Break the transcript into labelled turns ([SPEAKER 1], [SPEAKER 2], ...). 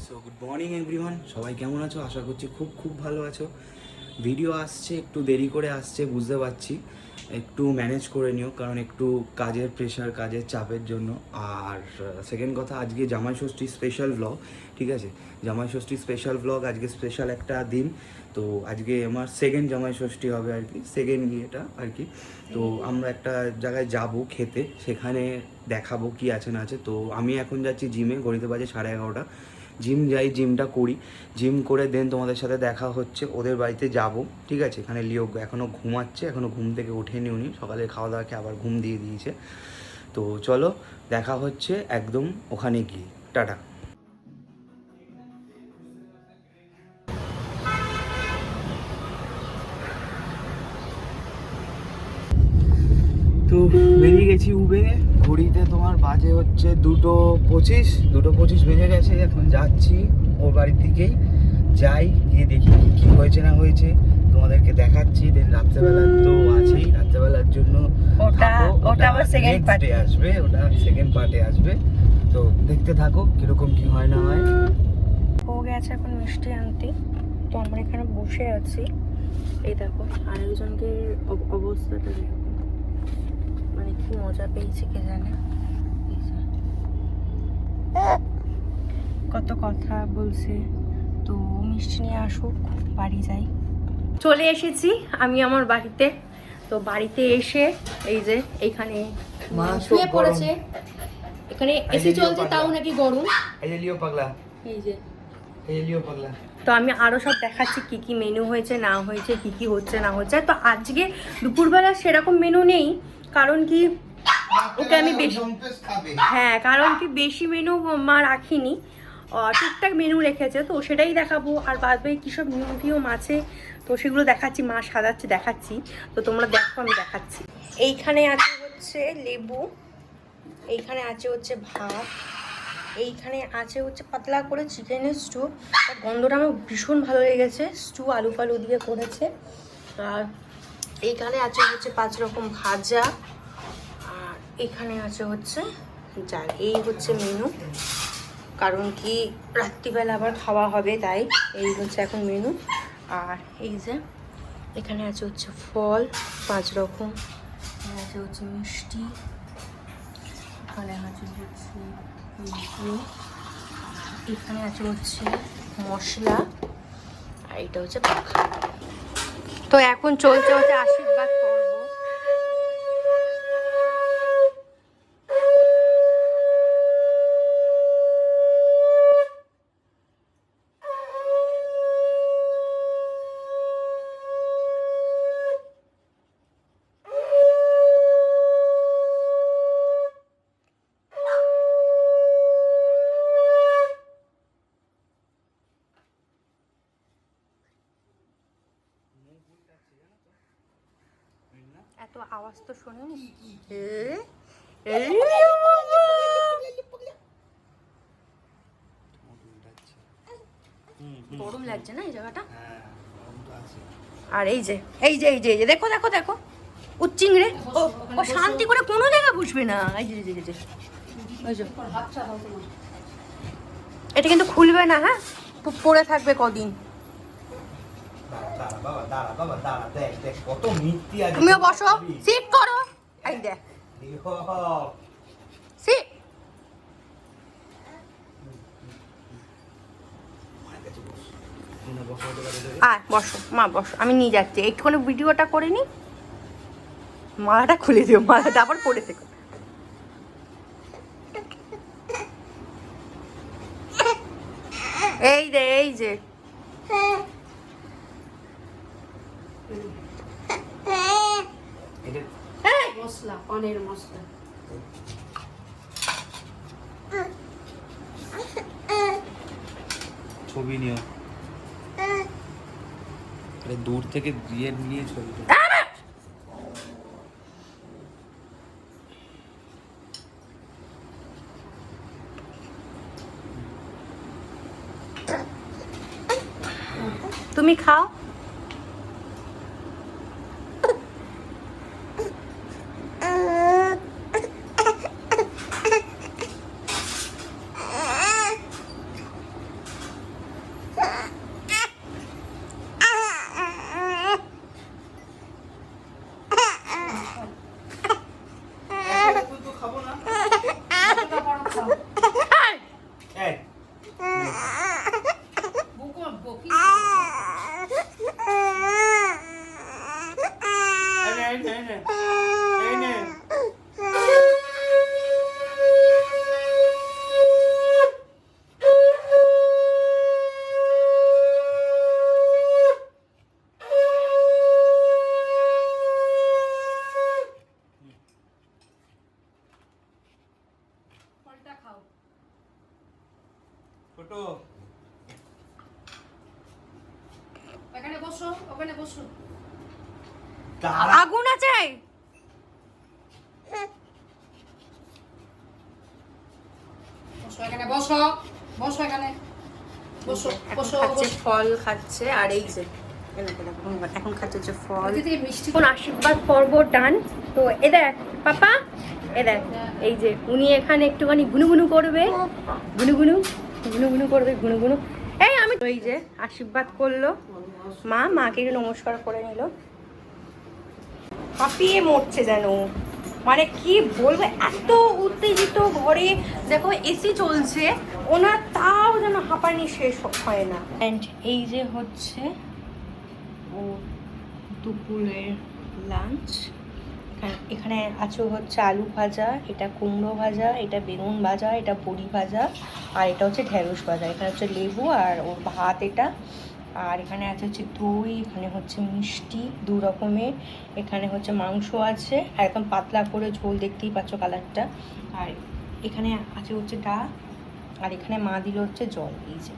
[SPEAKER 1] So good morning everyone, সবাই কেমন আছো? আশা করছি খুব খুব ভালো আছো। ভিডিও আসছে একটু দেরি করে আসছে, বুঝতে পারছি। একটু ম্যানেজ করে নিও, কারণ একটু কাজের প্রেশার, কাজের চাপের জন্য। আর সেকেন্ড কথা, আজকে জামাই ষষ্ঠী স্পেশাল ব্লগ, ঠিক আছে? জামাই ষষ্ঠী স্পেশাল ব্লগ, আজকে স্পেশাল একটা দিন। তো আজকে আমার সেকেন্ড জামাই ষষ্ঠী হবে আর কি, সেকেন্ড ইয়েটা আর কি। তো আমরা একটা জায়গায় যাব খেতে, সেখানে দেখাবো কি আছে না আছে। তো আমি এখন যাচ্ছি জিমে, ঘড়িতে বাজে 11:30। জিম যাই, জিমটা করি, জিম করে দেন তোমাদের সাথে দেখা হচ্ছে। ওদের বাড়িতে যাব, ঠিক আছে? এখানে লিও এখনও ঘুমাচ্ছে, এখনও ঘুম থেকে ওঠেনি উনি, সকালে খাওয়া দাওয়া খেয়ে আবার ঘুম দিয়ে দিয়েছে। তো চলো দেখা হচ্ছে একদম ওখানে গিয়ে। টাটা। তো বেরিয়ে গেছি উবেরে, ঘড়িতে তোমার বাজে হচ্ছে 2:25 বেজে গেছে। এখন যাচ্ছি ওর বাড়ির দিকেই, যাই গিয়ে দেখি কি হয়েছে না হয়েছে, তোমাদেরকে দেখাচ্ছি। দেন রাত্রেবেলা তো আছেই, রাত্রেবেলার জন্য ওটা আবার সেকেন্ড পার্টে আসবে, ওটা সেকেন্ড পার্টে আসবে। তো দেখতে থাকো কিরকম কি হয় না হয়।
[SPEAKER 2] ও গেছে এখন মিষ্টি আনতে, তো আমরা এখানে বসে আছি। এই দেখো আরেকজনকে অবস্থাটা দেখো, মানে কি মজা পেয়েছে কে জানে। কত কথা বলছে। তো মিষ্টি নিয়ে আসুক, বাড়ি যাই। চলে এসেছি আমি আমার বাড়িতে। তো বাড়িতে এসে এই যে এইখানে শুয়ে পড়েছে, এখানে এসি চলছে তাও নাকি গরম।
[SPEAKER 1] এই যে লিও পাগলা,
[SPEAKER 2] এই যে
[SPEAKER 1] লিও পাগলা।
[SPEAKER 2] তো আমি আরো সব দেখাচ্ছি কি কি মেনু হয়েছে না হয়েছে, কি কি হচ্ছে না হচ্ছে। তো আজকে দুপুরবেলা সেরকম মেনু নেই, কারণ কি ওকে আমি বেশি, হ্যাঁ কারণ কি বেশি মেনু মা রাখিনি, টুকটাক মেনু রেখেছে, তো সেটাই দেখাবো। আর বাদ বাকি কী সব নিয়ম টিয়ম আছে তো সেগুলো দেখাচ্ছি, মা সাজাচ্ছে দেখাচ্ছি। তো তোমরা দেখো, আমি দেখাচ্ছি। এইখানে আছে হচ্ছে লেবু, এইখানে আছে হচ্ছে ভাত, এইখানে আছে হচ্ছে পাতলা করে চিকেনের স্টু। গন্ধটা আমার ভীষণ ভালো লেগেছে, স্টু আলু ফালু দিয়ে করেছে। আর এইখানে আছে হচ্ছে 5 রকম ভাজা, আর এখানে আছে হচ্ছে ডাল। এই হচ্ছে মেনু, কারণ কি রাত্রিবেলা আবার খাওয়া হবে, তাই এই হচ্ছে এখন মেনু। আর এই যে এখানে আছে হচ্ছে ফল 5 রকম, এখানে আছে হচ্ছে মিষ্টি, এখানে আছে হচ্ছে এখানে আছে হচ্ছে মশলা, আর এটা হচ্ছে পাখা। তো এখন চলছে হচ্ছে আশীর্বাদ করবো। এত আওয়াজ তো শোনেনি। গরম লাগছে না এই জায়গাটা। আর এই যে এই যে এই যে এই যে দেখো দেখো দেখো উচ্চিংড়ে, ও শান্তি করে কোনো জায়গা বুঝবে না। এই যে এই যে এটা কিন্তু খুলবে না, হ্যাঁ পড়ে থাকবে কদিন। তুমিও বসো, সিট করো। এই দেখ সিট। আয় বসো মা, বসো, আমি নিয়ে যাচ্ছি। একটুখানি ভিডিওটা করে নি, মালাটা খুলে দিও, মালাটা আবার পরে থেকো। এই যে এই যে
[SPEAKER 3] মশলা, পানের মশলা।
[SPEAKER 1] ছবি নিও, দূর থেকে দিয়ে নিয়ে ছবি।
[SPEAKER 2] তুমি খাও।
[SPEAKER 3] ফলটা খাও।
[SPEAKER 1] ছোট
[SPEAKER 3] এখানে বসো, ওখানে বসো।
[SPEAKER 2] আগুন আছে।
[SPEAKER 3] বসো এখানে, বসো বসো এখানে, বসো বসো
[SPEAKER 2] খাচ্ছে
[SPEAKER 3] বসো।
[SPEAKER 2] ফল খাচ্ছে, আর এই যে এখন খাচ্ছে হচ্ছে ফল।
[SPEAKER 3] দিদি মিষ্টি
[SPEAKER 2] এখন আশীর্বাদ পর্ব ডান। তো এ দেখ পাপা, এ দেখ এই যে উনি এখানে একটুখানি গুনুগুনু করবে, গুনুগুনু গুনুগুনু করবে, গুনুগুনু। এই আমি এই যে আশীর্বাদ করলো মাকে একটু নমস্কার করে নিল। হাঁপিয়ে মরছে যেন, মানে কি বলবো, এত উত্তেজিত ঘরে। দেখো এসি চলছে ওনার, তাও যেন হাঁপানি শেষ হয় না। অ্যান্ড এই যে হচ্ছে ও দুপুরের লাঞ্চ। এখানে আছে হচ্ছে আলু ভাজা, এটা কুমড়ো ভাজা, এটা বেগুন ভাজা, এটা বড়ি ভাজা, আর এটা হচ্ছে ঢেঁড়স ভাজা। এখানে হচ্ছে লেবু আর ওর ভাত এটা। আর এখানে আছে হচ্ছে দই, এখানে হচ্ছে মিষ্টি 2 রকমের, এখানে হচ্ছে মাংস আছে একদম পাতলা করে ঝোল, দেখতেই পাচ্ছ কালারটা। আর এখানে আছে হচ্ছে ডাল, আর এখানে মা দিল হচ্ছে জল। এই যে